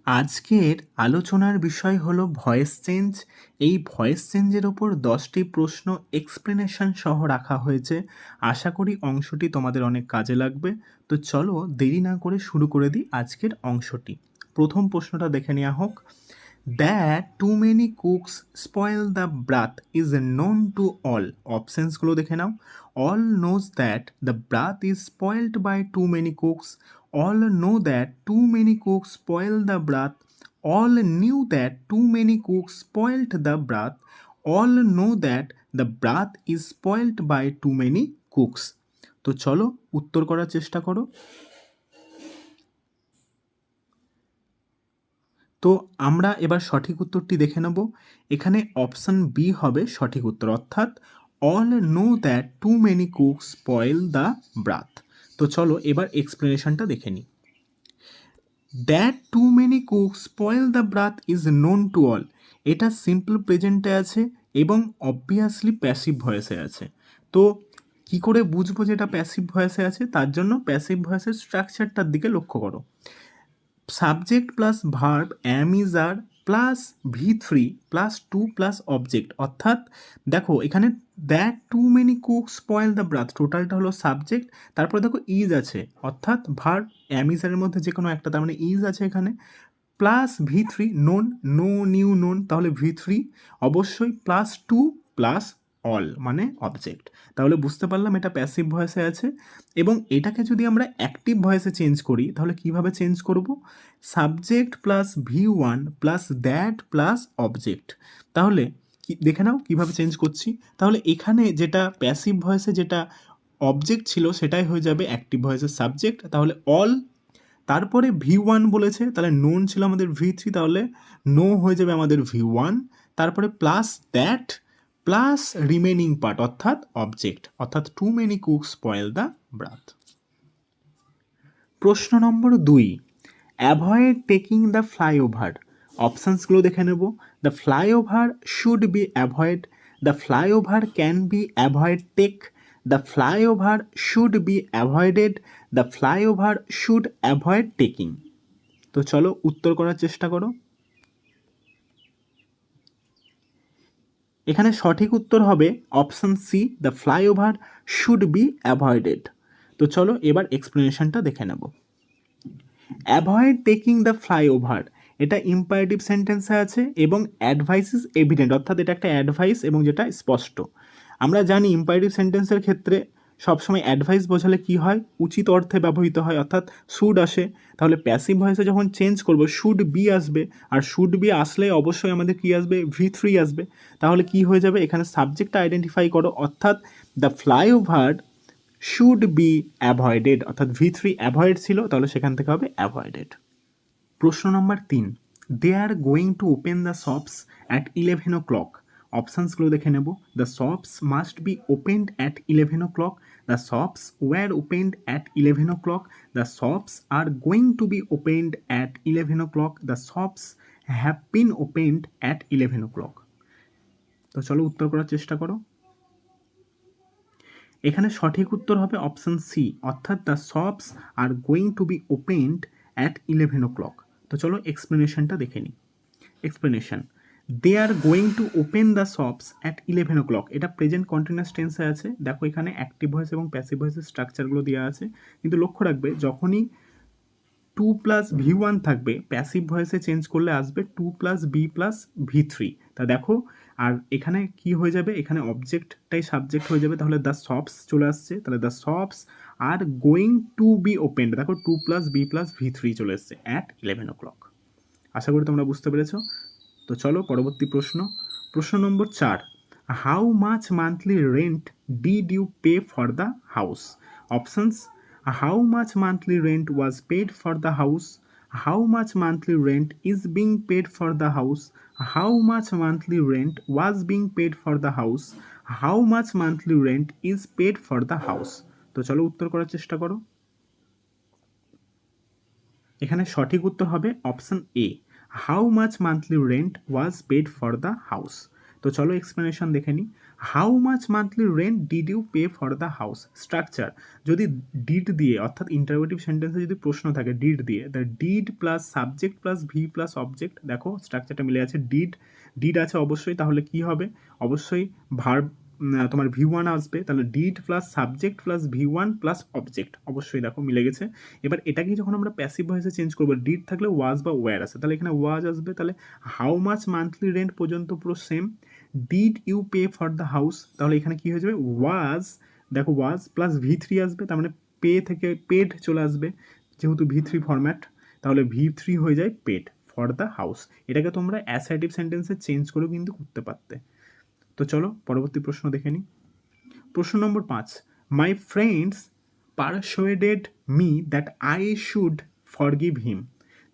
আজকের আলোচনার বিষয় হলো ভয়েস চেঞ্জ। এই ভয়েস চেঞ্জের ওপর 10টি প্রশ্ন এক্সপ্লেনেশন সহ রাখা হয়েছে। আশা করি অংশটি তোমাদের অনেক কাজে লাগবে। তো চলো দেরি না করে শুরু করে দিই আজকের অংশটি। প্রথম প্রশ্নটা দেখে নেওয়া হোক। That too many cooks spoil the broth is known to all. অপশানসগুলো দেখে নাও। All knows that the broth is spoiled by too many cooks. All know that too many cooks spoil the broth. All knew that too many cooks spoilt the broth. All know that the broth is spoilt by too many cooks. তো চলো উত্তর করার চেষ্টা করো। তো আমরা এবার সঠিক উত্তরটি দেখে নেব। এখানে অপশন বি হবে সঠিক উত্তর, অর্থাৎ all know that too many cooks spoil the broth. তো চলো এবার এক্সপ্লেনেশনটা দেখে নিই। That too many cook spoil the broth is known to all, এটা সিম্পল প্রেজেন্টে আছে এবং অবভিয়াসলি প্যাসিভ ভয়েসে আছে। তো কি করে বুঝবো যে এটা প্যাসিভ ভয়েসে আছে? তার জন্য প্যাসিভ ভয়েসের স্ট্রাকচারটার দিকে লক্ষ্য করো। Subject plus verb am is are plus V3 plus two plus object, অর্থাৎ দেখো এখানে that too many cook spoil the broth, টোটালটা হলো সাবজেক্ট, তারপরে দেখো ইজ আছে অর্থাৎ ভার্ব অ্যাম ইজ আরের মধ্যে যে কোনো একটা, তার মানে ইজ আছে এখানে, plus V3 known, no new known, তাহলে V3 অবশ্যই প্লাস টু প্লাস অল মানে অবজেক্ট। তাহলে বুঝতে পারলাম এটা প্যাসিভ ভয়েসে আছে। এবং এটাকে যদি আমরা অ্যাক্টিভ ভয়েসে চেঞ্জ করি তাহলে কিভাবে চেঞ্জ করব? Subject plus V1 plus that plus object. তাহলে কি দেখে নাও কিভাবে চেঞ্জ করছি। তাহলে এখানে যেটা প্যাসিভ ভয়েসে যেটা অবজেক্ট ছিল সেটাই হয়ে যাবে অ্যাক্টিভ ভয়েসের সাবজেক্ট, তাহলে অল, তারপরে V1 বলেছে, তাহলে নোন ছিল আমাদের V3, তাহলে নো হয়ে যাবে আমাদের V1, তারপরে plus that plus remaining part অর্থাৎ অবজেক্ট, অর্থাৎ too many cook spoil the broth. প্রশ্ন number 2, avoid taking the flyover. অপশানসগুলো দেখে নেব। The flyover should be avoid, the flyover can be avoid take, the flyover should be avoided, the flyover should avoid taking. তো চলো উত্তর করার চেষ্টা করো। এখানে সঠিক উত্তর হবে option C, the flyover should be avoided. তো চলো এবার এক্সপ্লেনেশনটা দেখে নেব। অ্যাভয়েড টেকিং দ্য ফ্লাইওভার, এটা ইম্পারেটিভ সেন্টেন্সে আছে এবং অ্যাডভাইস ইজ এভিডেন্ট, অর্থাৎ এটা একটা অ্যাডভাইস এবং যেটা স্পষ্ট। আমরা জানি ইম্পারেটিভ সেন্টেন্সের ক্ষেত্রে সবসময় অ্যাডভাইস বোঝালে কি হয়, উচিত অর্থে ব্যবহৃত হয়, অর্থাৎ শুড আসে। তাহলে প্যাসিভ ভয়েসে যখন চেঞ্জ করব শুড বি আসবে, আর শুড বি আসলে অবশ্যই আমাদের কি আসবে, V3 আসবে। তাহলে কি হয়ে যাবে, এখানে সাবজেক্টটা আইডেন্টিফাই করো, অর্থাৎ the flyover should be avoided, অর্থাৎ V3 অ্যাভয়েড ছিল, তাহলে সেখান থেকে হবে অ্যাভয়েডেড। প্রশ্ন number 3, they are going to open the shops at 11 o'clock। অপশানসগুলো দেখে নেব। The shops must be opened at 11 o'clock, the shops were opened at 11 o'clock, the shops are going to be opened at 11 o'clock, the shops have been opened at 11 o'clock। তো চলো উত্তর করার চেষ্টা করো। এখানে সঠিক উত্তর হবে অপশন সি, অর্থাৎ the shops are going to be opened at 11 o'clock। তো চলো এক্সপ্লেনেশনটা দেখে নিই। Explanation, they are going to open the shops at 11 o'clock, এটা প্রেজেন্ট কন্টিনিউয়াস টেন্সে আছে। দেখো এখানে অ্যাক্টিভ ভয়েস এবং প্যাসিভ ভয়েসের স্ট্রাকচারগুলো দেওয়া আছে, কিন্তু লক্ষ্য রাখবে যখনই 2 প্লাস V1 থাকবে প্যাসিভ ভয়েসে চেঞ্জ করলে আসবে 2 প্লাস B প্লাস V3। তা দেখো আর এখানে কি হয়ে যাবে, এখানে অবজেক্টটাই সাবজেক্ট হয়ে যাবে, তাহলে দ্য শপস চলে আসছে, তাহলে the shops are going to be opened, দেখো 2 প্লাস B প্লাস V3 চলে এসছে অ্যাট 11 o'clock। আশা করি তোমরা বুঝতে পেরেছো। তো চলো পরবর্তী প্রশ্ন। প্রশ্ন নম্বর 4, how much monthly rent did you pay for the house. Options, how much monthly rent was paid for the house, how much monthly rent is being paid for the house, how much monthly rent was being paid for the house, how much monthly rent is paid for the house। তো চলো উত্তর করার চেষ্টা করো। এখানে সঠিক উত্তর হবে option A, how much monthly rent was paid for the house. তো চলো এক্সপ্লেনেশন দেখে নিই। How much monthly rent did you pay for the house. Structure যদি ডিড দিয়ে অর্থাৎ ইন্টারোগেটিভ সেন্টেন্সে যদি প্রশ্ন থাকে ডিড দিয়ে, the did plus subject plus V plus object, দেখো স্ট্রাকচারটা মিলে আছে। ডিড আছে অবশ্যই, তাহলে কি হবে, অবশ্যই ভার্ব তোমার V1 আসবে, তাহলে did plus subject plus V1 plus object, অবশ্যই দেখো মিলে গেছে। এবার এটাকে যখন আমরা প্যাসিভ ভয়েসে চেঞ্জ করবো, ডিড থাকলে ওয়াজ বা ওয়্যার আছে, তাহলে এখানে ওয়াজ আসবে, তাহলে হাউ মাচ মান্থলি রেন্ট পর্যন্ত পুরো same. Did you pay for the house, তাহলে এখানে কি হয়ে যাবে, ওয়াজ, দেখো ওয়াজ প্লাস V3 আসবে, তার মানে পে থেকে পেড চলে আসবে, যেহেতু V3 ফরম্যাট, তাহলে V3 হয়ে যায় পেড ফর দ্য হাউস। এটাকে তোমরা অ্যাসার্টিভ সেন্টেন্সে চেঞ্জ করেও কিন্তু করতে পারতে। তো চলো পরবর্তী প্রশ্ন দেখে নিই। প্রশ্ন নম্বর 5, my friends persuaded me that I should forgive him.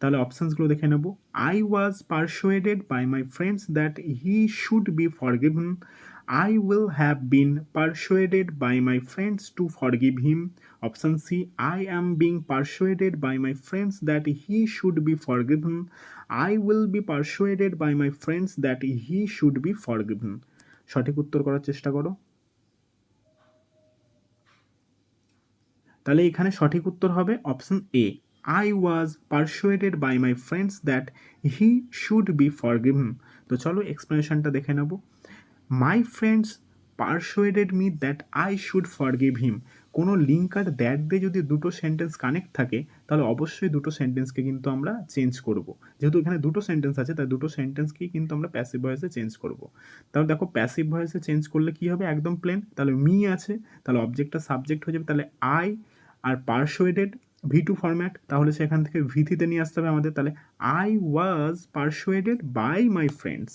তাহলে অপশানসগুলো দেখে নেব। I was persuaded by my friends that he should be forgiven. I will have been persuaded by my friends to forgive him. Option C, I am being persuaded by my friends that he should be forgiven. I will be persuaded by my friends that he should be forgiven. সঠিক উত্তর করার চেষ্টা করো। তাহলে এখানে সঠিক উত্তর হবে option A, I was persuaded by my friends that he should be forgiven. তো চলো এক্সপ্লেনেশনটা দেখে নেব। My friends persuaded me that I should forgive him. কোনো লিঙ্ক আর দ্যাট দিয়ে যদি দুটো সেন্টেন্স কানেক্ট থাকে, তাহলে অবশ্যই দুটো সেন্টেন্সকে কিন্তু আমরা চেঞ্জ করব। যেহেতু এখানে দুটো সেন্টেন্স আছে, তাই দুটো সেন্টেন্সকেই কিন্তু আমরা প্যাসিভ ভয়েসে চেঞ্জ করব। তাহলে দেখো প্যাসিভ ভয়েসে চেঞ্জ করলে কি হবে, একদম প্লেন, তাহলে মি আছে, তাহলে অবজেক্টটা সাবজেক্ট হয়ে যাবে, তাহলে আই আর পারসুয়েডেড V2 ফরম্যাট, তাহলে সেখান থেকে V3-তে নিয়ে আসতে হবে আমাদের, তাহলে I was persuaded by my friends,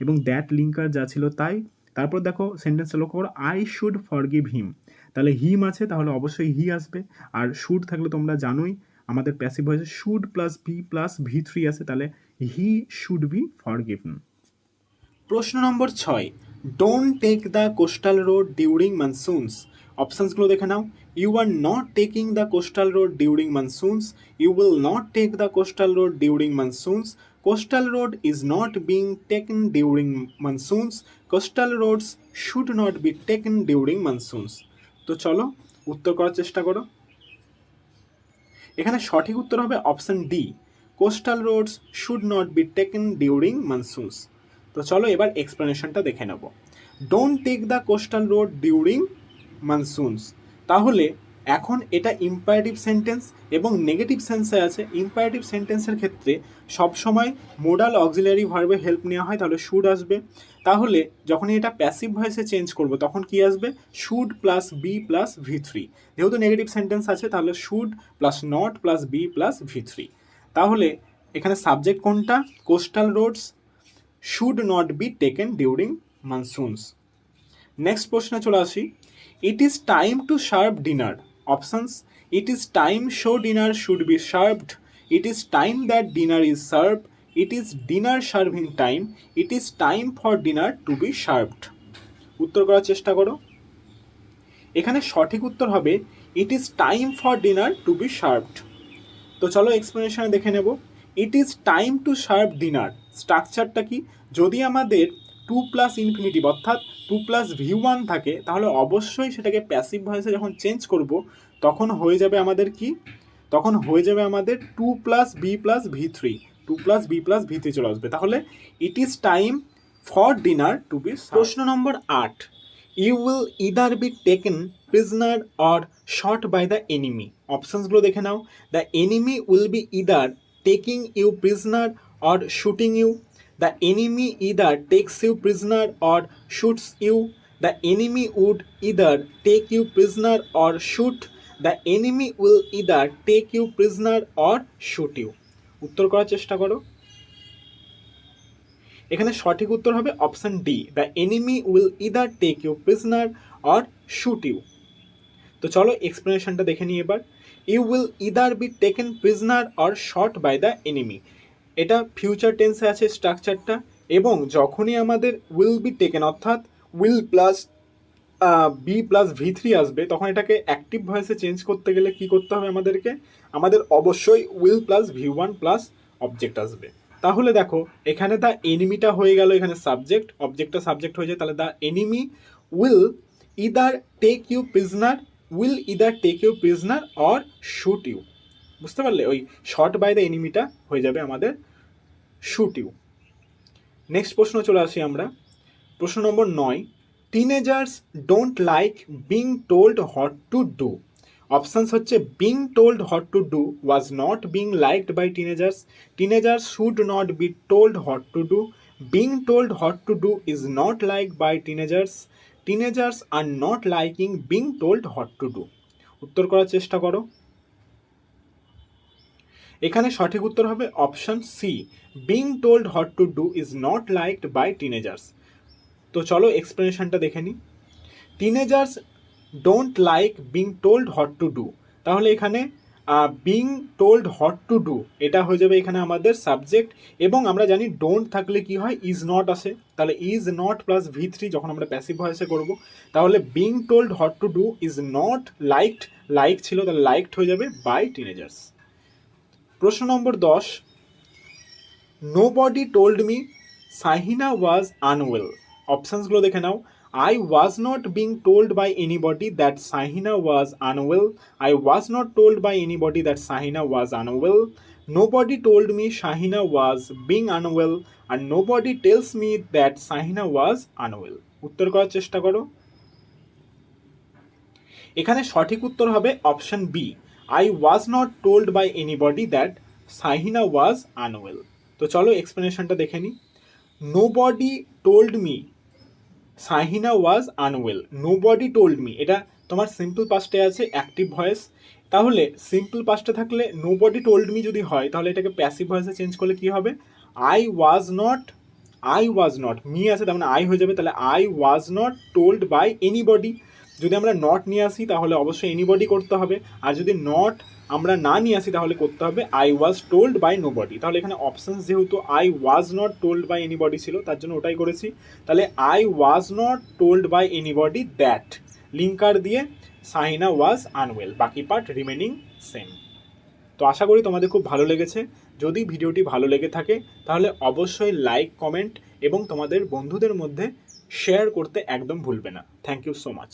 এবং দ্যাট লিঙ্কার যা ছিল তাই। তারপর দেখো সেন্টেন্সটা লক্ষ্য করো, আই শুড ফরগিভ হিম, তাহলে হিম আছে, তাহলে অবশ্যই হি আসবে। আর শুড থাকলে তোমরা জানোই আমাদের প্যাসিভ ভয়েসে should plus be plus V3 আছে, তাহলে হি শুড বি ফরগিভেন। প্রশ্ন number 6, don't take the coastal road during monsoons. অপশানসগুলো দেখে নাও। You are not taking the coastal road during monsoons, you will not take the coastal road during monsoons, coastal road is not being taken during monsoons, coastal roads should not be taken during monsoons. তো চলো উত্তর করার চেষ্টা করো। এখানে সঠিক উত্তর হবে option D, coastal roads should not be taken during monsoons. তো চলো এবার এক্সপ্লেনেশনটা দেখে নেব। Don't take the coastal road during monsoons, তাহলে এখন এটা ইম্পারেটিভ সেন্টেন্স এবং নেগেটিভ সেন্সে আছে। ইম্পারেটিভ সেন্টেন্সের ক্ষেত্রে সবসময় মোডাল অক্সিলারি ভার্বের হেল্প নেওয়া হয়, তাহলে শুড আসবে। তাহলে যখন এটা প্যাসিভ ভয়েসে চেঞ্জ করব তখন কি আসবে, should plus be plus V3। যেহেতু নেগেটিভ সেন্টেন্স আছে, তাহলে should plus not plus be plus V3। তাহলে এখানে সাবজেক্ট কোনটা, coastal roads should not be taken during monsoons. Next প্রশ্নে চলে আসি। It is time to serve dinner. Options, it is time show dinner should be served, it is time that dinner is served, it is dinner serving time, it is time for dinner to be served. উত্তর করার চেষ্টা করো। এখানে সঠিক উত্তর হবে ইট is time for dinner to be served. তো চলো এক্সপ্লেনেশনে দেখে নেব। It is time to serve dinner, স্ট্রাকচারটা কি, যদি আমাদের টু প্লাস ইনফিনিটিভ অর্থাৎ টু প্লাস V1 থাকে, তাহলে অবশ্যই সেটাকে প্যাসিভ ভয়েসে যখন চেঞ্জ করব তখন হয়ে যাবে আমাদের কি, তখন হয়ে যাবে আমাদের to plus be plus V3, to plus be plus V3 চলে আসবে। তাহলে it is time for dinner to be. প্রশ্ন number 8, you will either be taken prisoner or shot by the enemy. অপশানসগুলো দেখে নাও। The enemy will be either taking you prisoner or shooting you, the enemy either takes you prisoner or shoots you, the enemy would either take you prisoner or shoot, the enemy will either take you prisoner or shoot you. উত্তর করার চেষ্টা করো। এখানে সঠিক উত্তর হবে option D, the enemy will either take you prisoner or shoot you. তো চলো এক্সপ্লেনেশনটা দেখে নিই এবার। You will either be taken prisoner or shot by the enemy, এটা ফিউচার টেন্সে আছে স্ট্রাকচারটা, এবং যখনই আমাদের উইল বি টেকেন অর্থাৎ will plus be plus V3 আসবে, তখন এটাকে অ্যাক্টিভ ভয়েসে চেঞ্জ করতে গেলে কি করতে হবে আমাদেরকে, আমাদের অবশ্যই will plus V1 plus object আসবে। তাহলে দেখো এখানে দ্য এনিমিটা হয়ে গেল, এখানে সাবজেক্ট, অবজেক্টটা সাবজেক্ট হয়ে যায়, তাহলে the enemy will either take you prisoner or shoot you. বুঝতে পারলে, ওই শট বাই দ্য এনিমিটা হয়ে যাবে আমাদের শুট ইউ। নেক্সট প্রশ্ন চলে আসি আমরা, প্রশ্ন number 9, teenagers don't like being told what to do. Options হচ্ছে being told what to do was not being liked by teenagers should not be told what to do, being told what to do is not liked by teenagers are not liking being told what to do. উত্তর করার চেষ্টা করো। এখানে সঠিক উত্তর হবে option C, being told what to do is not liked by teenagers. তো চলো এক্সপ্লেনেশনটা দেখে নিই। Teenagers don't like being told what to do, তাহলে এখানে being told what to do এটা হয়ে যাবে এখানে আমাদের সাবজেক্ট, এবং আমরা জানি ডোন্ট থাকলে কি হয়, ইজ নট আসে, তাহলে ইজ নট প্লাস V3 যখন আমরা প্যাসিভ ভয়েসে করব, তাহলে being told what to do is not liked, like ছিল তাহলে লাইকড হয়ে যাবে বাই টিনেজার্স। প্রশ্ন নম্বর 10, nobody told me Sahina was unwell. অপশানসগুলো দেখে নাও। I was not being told by anybody that Sahina was unwell. I was not told by anybody that Sahina was unwell. Nobody told me Sahina was being unwell, and nobody tells me that Sahina was unwell. উত্তর করার চেষ্টা করো। এখানে সঠিক উত্তর হবে option B, I was not told by anybody that Sahina was unwell. তো চলো এক্সপ্লেনেশনটা দেখে নিই। Nobody told me Sahina was unwell, nobody told me, এটা তোমার সিম্পল পাস্টে আছে অ্যাক্টিভ ভয়েস, তাহলে সিম্পল পাস্টে থাকলে নোবডি টোল্ড মি যদি হয় তাহলে এটাকে প্যাসিভ ভয়েসে চেঞ্জ করলে কি হবে, আই ওয়াজ নট, মি আছে তার মানে আই হয়ে যাবে, তাহলে I was not told by anybody. যদি আমরা নট নিয়ে আসি তাহলে অবশ্যই এনিবডি করতে হবে, আর যদি নট আমরা না নিয়ে আসি তাহলে করতে হবে I was told by nobody. তাহলে এখানে অপশানস যেহেতু I was not told by anybody ছিল তার জন্য ওটাই করেছি, তাহলে I was not told by anybody that, linker দিয়ে সাহিনা ওয়াজ আনওয়েল, বাকি পার্ট রিমেনিং সেম। তো আশা করি তোমাদের খুব ভালো লেগেছে। যদি ভিডিওটি ভালো লেগে থাকে তাহলে অবশ্যই লাইক, কমেন্ট এবং তোমাদের বন্ধুদের মধ্যে শেয়ার করতে একদম ভুলবে না। Thank you so much.